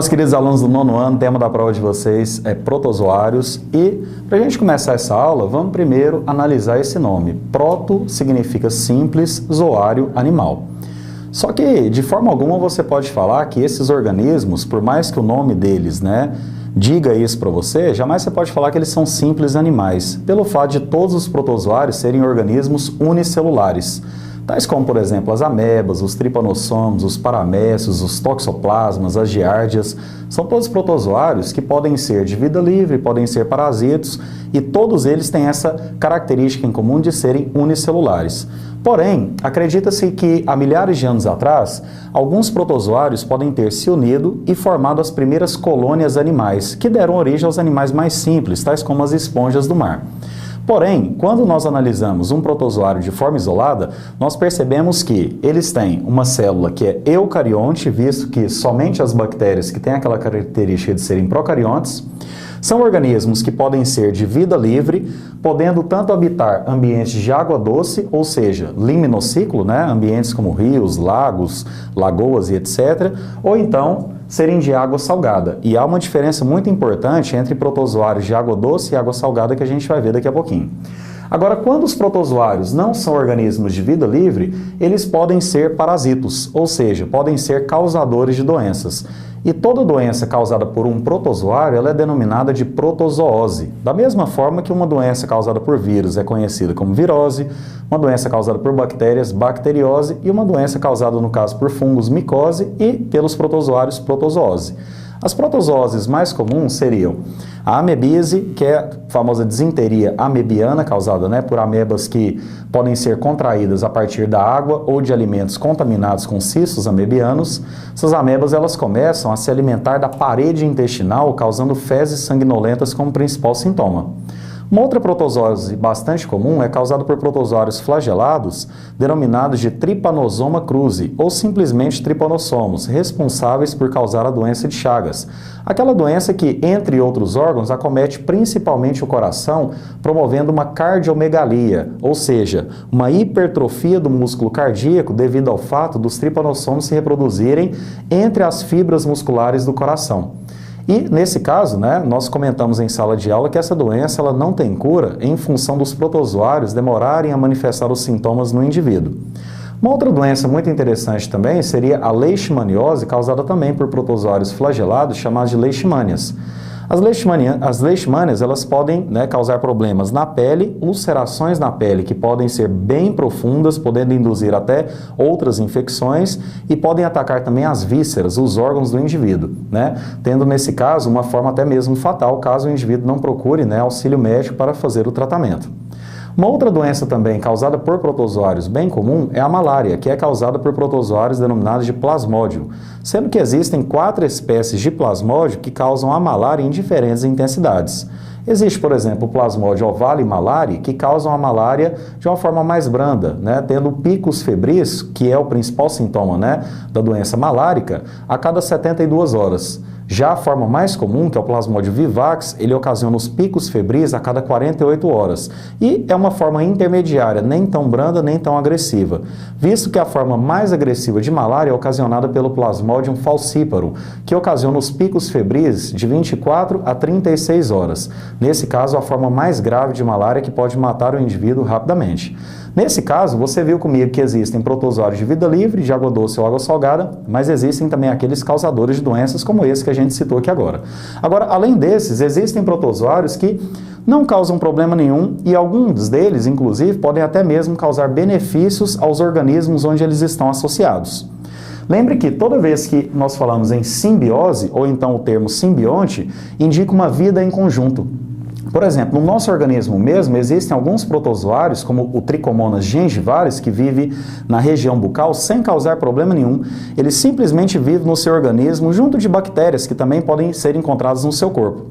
meus queridos alunos do 9º ano, o tema da prova de vocês é protozoários e para a gente começar essa aula, vamos primeiro analisar esse nome. Proto significa simples, zoário, animal. Só que, de forma alguma, você pode falar que esses organismos, por mais que o nome deles, diga isso para você, jamais você pode falar que eles são simples animais, pelo fato de todos os protozoários serem organismos unicelulares. Tais como, por exemplo, as amebas, os tripanossomos, os paramécios, os toxoplasmas, as giardias, são todos protozoários que podem ser de vida livre, podem ser parasitos, e todos eles têm essa característica em comum de serem unicelulares. Porém, acredita-se que há milhares de anos atrás, alguns protozoários podem ter se unido e formado as primeiras colônias animais, que deram origem aos animais mais simples, tais como as esponjas do mar. Porém, quando nós analisamos um protozoário de forma isolada, nós percebemos que eles têm uma célula que é eucarionte, visto que somente as bactérias que têm aquela característica de serem procariontes, são organismos que podem ser de vida livre, podendo tanto habitar ambientes de água doce, ou seja, liminociclo, ambientes como rios, lagos, lagoas e etc., ou então serem de água salgada. E há uma diferença muito importante entre protozoários de água doce e água salgada que a gente vai ver daqui a pouquinho. Agora, quando os protozoários não são organismos de vida livre, eles podem ser parasitos, ou seja, podem ser causadores de doenças. E toda doença causada por um protozoário, ela é denominada de protozoose. Da mesma forma que uma doença causada por vírus é conhecida como virose, uma doença causada por bactérias, bacteriose, e uma doença causada, no caso, por fungos, micose, e pelos protozoários, protozoose. As protozooses mais comuns seriam a amebise, que é a famosa disenteria amebiana, causada por amebas que podem ser contraídas a partir da água ou de alimentos contaminados com cistos amebianos. Essas amebas elas começam a se alimentar da parede intestinal, causando fezes sanguinolentas como principal sintoma. Uma outra protozoose bastante comum é causada por protozoários flagelados, denominados de Trypanosoma cruzi, ou simplesmente tripanossomos, responsáveis por causar a doença de Chagas. Aquela doença que, entre outros órgãos, acomete principalmente o coração, promovendo uma cardiomegalia, ou seja, uma hipertrofia do músculo cardíaco devido ao fato dos tripanossomos se reproduzirem entre as fibras musculares do coração. E, nesse caso, nós comentamos em sala de aula que essa doença ela não tem cura em função dos protozoários demorarem a manifestar os sintomas no indivíduo. Uma outra doença muito interessante também seria a leishmaniose, causada também por protozoários flagelados, chamados de leishmanias. As leishmanias elas podem causar problemas na pele, ulcerações na pele que podem ser bem profundas, podendo induzir até outras infecções e podem atacar também as vísceras, os órgãos do indivíduo, tendo nesse caso uma forma até mesmo fatal caso o indivíduo não procure auxílio médico para fazer o tratamento. Uma outra doença também causada por protozoários bem comum é a malária, que é causada por protozoários denominados de plasmódio, sendo que existem 4 espécies de plasmódio que causam a malária em diferentes intensidades. Existe, por exemplo, o plasmódio ovale malari, que causam a malária de uma forma mais branda, tendo picos febris, que é o principal sintoma da doença malárica, a cada 72 horas. Já a forma mais comum, que é o plasmódio vivax, ele ocasiona os picos febris a cada 48 horas. E é uma forma intermediária, nem tão branda, nem tão agressiva. Visto que a forma mais agressiva de malária é ocasionada pelo plasmodium falciparum, que ocasiona os picos febris de 24 a 36 horas. Nesse caso, a forma mais grave de malária que pode matar o indivíduo rapidamente. Nesse caso, você viu comigo que existem protozoários de vida livre, de água doce ou água salgada, mas existem também aqueles causadores de doenças como esse que a gente citou aqui agora. Agora, além desses, existem protozoários que não causam problema nenhum e alguns deles, inclusive, podem até mesmo causar benefícios aos organismos onde eles estão associados. Lembre que toda vez que nós falamos em simbiose, ou então o termo simbionte, indica uma vida em conjunto. Por exemplo, no nosso organismo mesmo, existem alguns protozoários, como o Trichomonas gengivalis, que vive na região bucal sem causar problema nenhum. Ele simplesmente vive no seu organismo junto de bactérias que também podem ser encontradas no seu corpo.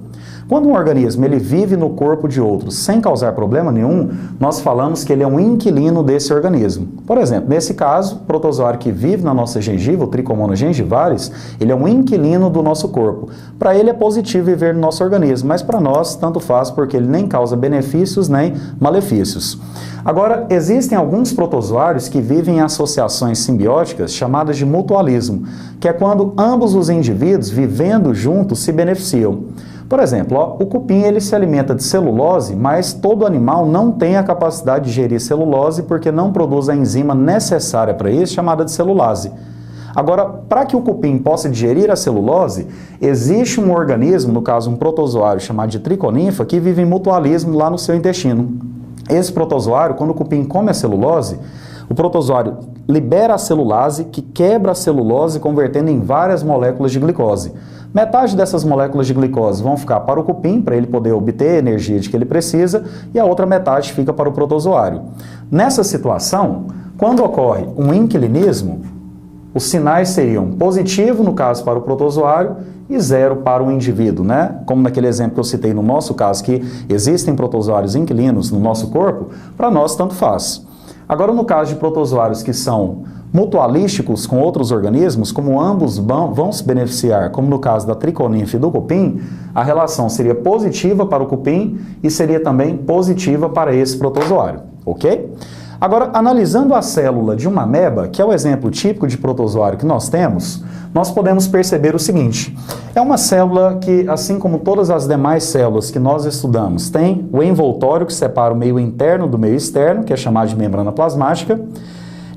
Quando um organismo ele vive no corpo de outro sem causar problema nenhum, nós falamos que ele é um inquilino desse organismo. Por exemplo, nesse caso, o protozoário que vive na nossa gengiva, o Trichomonas gingivalis, ele é um inquilino do nosso corpo. Para ele é positivo viver no nosso organismo, mas para nós tanto faz porque ele nem causa benefícios nem malefícios. Agora, existem alguns protozoários que vivem em associações simbióticas chamadas de mutualismo, que é quando ambos os indivíduos vivendo juntos se beneficiam. Por exemplo, o cupim ele se alimenta de celulose, mas todo animal não tem a capacidade de digerir celulose porque não produz a enzima necessária para isso, chamada de celulase. Agora, para que o cupim possa digerir a celulose, existe um organismo, no caso um protozoário chamado de triconinfa, que vive em mutualismo lá no seu intestino. Esse protozoário, quando o cupim come a celulose, o protozoário libera a celulase, que quebra a celulose, convertendo em várias moléculas de glicose. Metade dessas moléculas de glicose vão ficar para o cupim, para ele poder obter a energia de que ele precisa, e a outra metade fica para o protozoário. Nessa situação, quando ocorre um inquilinismo, os sinais seriam positivo, no caso, para o protozoário e zero para o indivíduo, né? Como naquele exemplo que eu citei no nosso caso, que existem protozoários inquilinos no nosso corpo, para nós tanto faz. Agora, no caso de protozoários que são mutualísticos com outros organismos, como ambos vão se beneficiar, como no caso da triconinfa e do cupim, a relação seria positiva para o cupim e seria também positiva para esse protozoário, ok? Agora, analisando a célula de uma ameba, que é o exemplo típico de protozoário que nós temos, nós podemos perceber o seguinte: é uma célula que, assim como todas as demais células que nós estudamos, tem o envoltório que separa o meio interno do meio externo, que é chamado de membrana plasmática.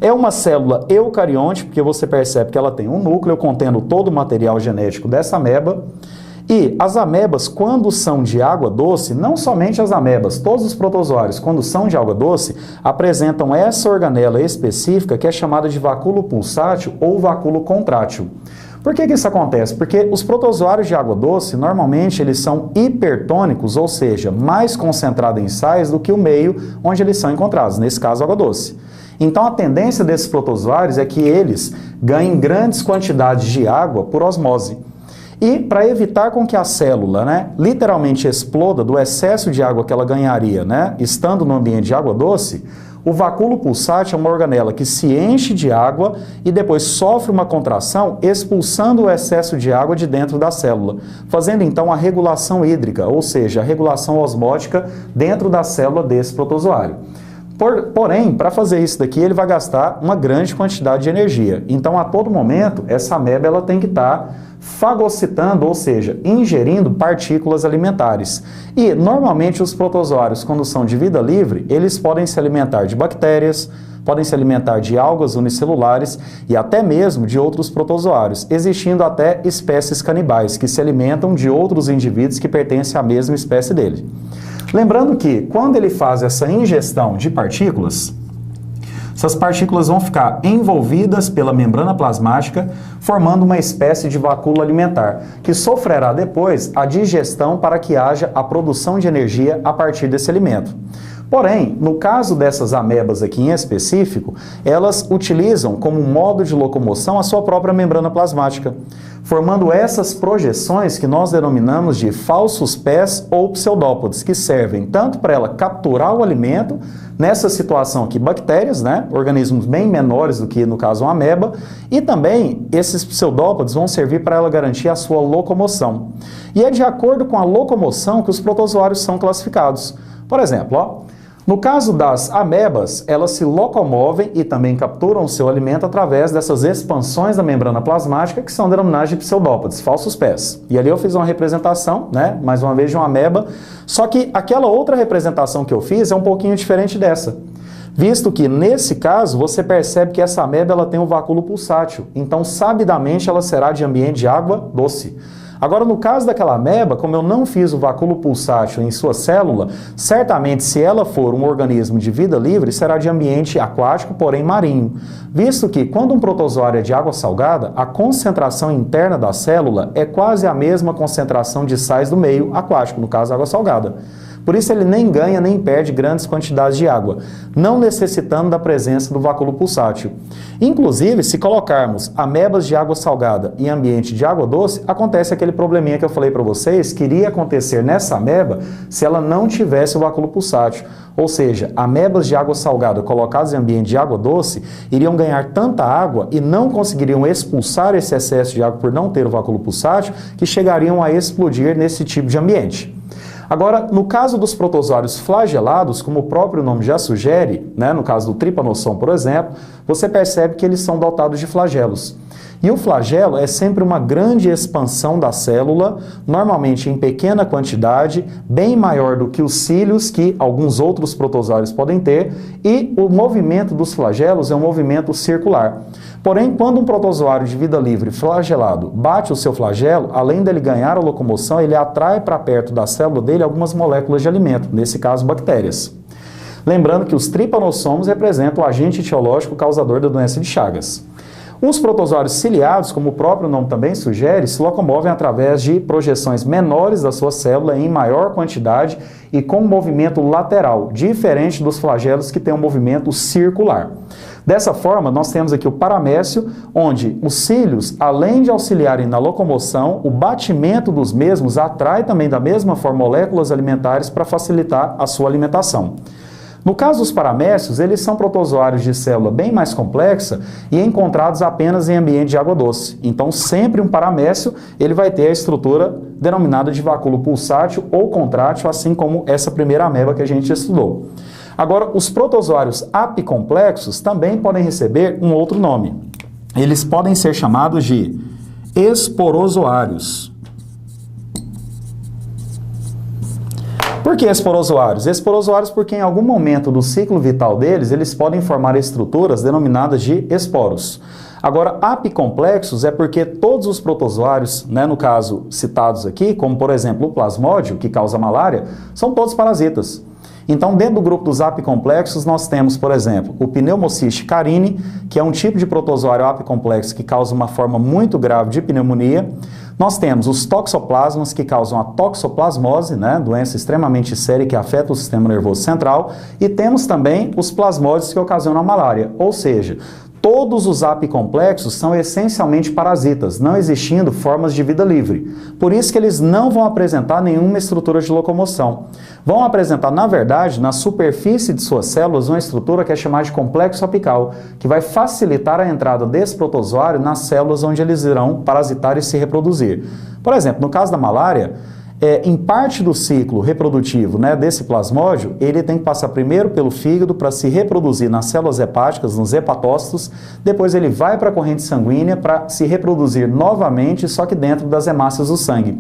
É uma célula eucarionte, porque você percebe que ela tem um núcleo contendo todo o material genético dessa ameba. E as amebas, quando são de água doce, não somente as amebas, todos os protozoários, quando são de água doce, apresentam essa organela específica que é chamada de vacúolo pulsátil ou vacúolo contrátil. Por que isso acontece? Porque os protozoários de água doce, normalmente, eles são hipertônicos, ou seja, mais concentrados em sais do que o meio onde eles são encontrados, nesse caso, água doce. Então, a tendência desses protozoários é que eles ganhem grandes quantidades de água por osmose. E para evitar com que a célula, literalmente exploda do excesso de água que ela ganharia, estando no ambiente de água doce, o vacúolo pulsátil é uma organela que se enche de água e depois sofre uma contração, expulsando o excesso de água de dentro da célula, fazendo então a regulação hídrica, ou seja, a regulação osmótica dentro da célula desse protozoário. Porém, para fazer isso daqui, ele vai gastar uma grande quantidade de energia. Então, a todo momento, essa ameba ela tem que estar fagocitando, ou seja, ingerindo partículas alimentares. E, normalmente, os protozoários, quando são de vida livre, eles podem se alimentar de bactérias, podem se alimentar de algas unicelulares e até mesmo de outros protozoários, existindo até espécies canibais, que se alimentam de outros indivíduos que pertencem à mesma espécie dele. Lembrando que, quando ele faz essa ingestão de partículas, essas partículas vão ficar envolvidas pela membrana plasmática, formando uma espécie de vacúolo alimentar, que sofrerá depois a digestão para que haja a produção de energia a partir desse alimento. Porém, no caso dessas amebas aqui em específico, elas utilizam como modo de locomoção a sua própria membrana plasmática, formando essas projeções que nós denominamos de falsos pés ou pseudópodes, que servem tanto para ela capturar o alimento, nessa situação aqui bactérias, organismos bem menores do que no caso uma ameba, e também esses pseudópodes vão servir para ela garantir a sua locomoção. E é de acordo com a locomoção que os protozoários são classificados. Por exemplo, no caso das amebas, elas se locomovem e também capturam o seu alimento através dessas expansões da membrana plasmática que são denominadas de pseudópodes, falsos pés. E ali eu fiz uma representação, mais uma vez de uma ameba, só que aquela outra representação que eu fiz é um pouquinho diferente dessa. Visto que, nesse caso, você percebe que essa ameba ela tem um vacúolo pulsátil, então, sabidamente, ela será de ambiente de água doce. Agora, no caso daquela ameba, como eu não fiz o vacúolo pulsátil em sua célula, certamente, se ela for um organismo de vida livre, será de ambiente aquático, porém marinho. Visto que, quando um protozoário é de água salgada, a concentração interna da célula é quase a mesma concentração de sais do meio aquático, no caso, água salgada. Por isso ele nem ganha nem perde grandes quantidades de água, não necessitando da presença do vacúolo pulsátil. Inclusive, se colocarmos amebas de água salgada em ambiente de água doce, acontece aquele probleminha que eu falei para vocês, que iria acontecer nessa ameba se ela não tivesse o vacúolo pulsátil. Ou seja, amebas de água salgada colocadas em ambiente de água doce iriam ganhar tanta água e não conseguiriam expulsar esse excesso de água por não ter o vacúolo pulsátil, que chegariam a explodir nesse tipo de ambiente. Agora, no caso dos protozoários flagelados, como o próprio nome já sugere, né, no caso do Trypanosoma, por exemplo, você percebe que eles são dotados de flagelos. E o flagelo é sempre uma grande expansão da célula, normalmente em pequena quantidade, bem maior do que os cílios que alguns outros protozoários podem ter, e o movimento dos flagelos é um movimento circular. Porém, quando um protozoário de vida livre flagelado bate o seu flagelo, além dele ganhar a locomoção, ele atrai para perto da célula dele algumas moléculas de alimento, nesse caso bactérias. Lembrando que os tripanossomos representam o agente etiológico causador da doença de Chagas. Os protozoários ciliados, como o próprio nome também sugere, se locomovem através de projeções menores da sua célula em maior quantidade e com movimento lateral, diferente dos flagelos que têm um movimento circular. Dessa forma, nós temos aqui o paramécio, onde os cílios, além de auxiliarem na locomoção, o batimento dos mesmos atrai também da mesma forma moléculas alimentares para facilitar a sua alimentação. No caso dos paramécios, eles são protozoários de célula bem mais complexa e encontrados apenas em ambiente de água doce. Então, sempre um paramécio, ele vai ter a estrutura denominada de vacúolo pulsátil ou contrátil, assim como essa primeira ameba que a gente estudou. Agora, os protozoários apicomplexos também podem receber um outro nome. Eles podem ser chamados de esporozoários. Por que esporozoários? Esporozoários porque em algum momento do ciclo vital deles, eles podem formar estruturas denominadas de esporos. Agora, apicomplexos é porque todos os protozoários, né, no caso citados aqui, como por exemplo o plasmódio, que causa malária, são todos parasitas. Então, dentro do grupo dos apicomplexos, nós temos, por exemplo, o Pneumocystis carinii, que é um tipo de protozoário apicomplexo que causa uma forma muito grave de pneumonia. Nós temos os toxoplasmas, que causam a toxoplasmose, né, doença extremamente séria que afeta o sistema nervoso central. E temos também os plasmódios que ocasionam a malária, ou seja, todos os apicomplexos são essencialmente parasitas, não existindo formas de vida livre. Por isso que eles não vão apresentar nenhuma estrutura de locomoção. Vão apresentar, na verdade, na superfície de suas células, uma estrutura que é chamada de complexo apical, que vai facilitar a entrada desse protozoário nas células onde eles irão parasitar e se reproduzir. Por exemplo, no caso da malária, em parte do ciclo reprodutivo, né, desse plasmódio, ele tem que passar primeiro pelo fígado para se reproduzir nas células hepáticas, nos hepatócitos, depois ele vai para a corrente sanguínea para se reproduzir novamente, só que dentro das hemácias do sangue.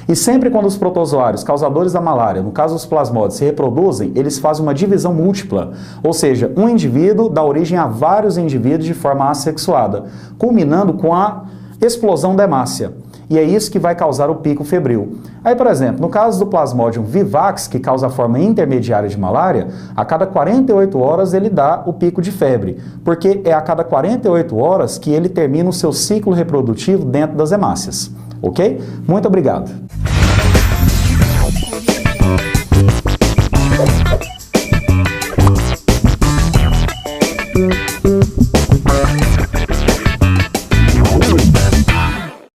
E sempre quando os protozoários causadores da malária, no caso os plasmódios, se reproduzem, eles fazem uma divisão múltipla, ou seja, um indivíduo dá origem a vários indivíduos de forma assexuada, culminando com a explosão da hemácia. E é isso que vai causar o pico febril. Aí, por exemplo, no caso do Plasmodium vivax, que causa a forma intermediária de malária, a cada 48 horas ele dá o pico de febre, porque é a cada 48 horas que ele termina o seu ciclo reprodutivo dentro das hemácias. Ok? Muito obrigado.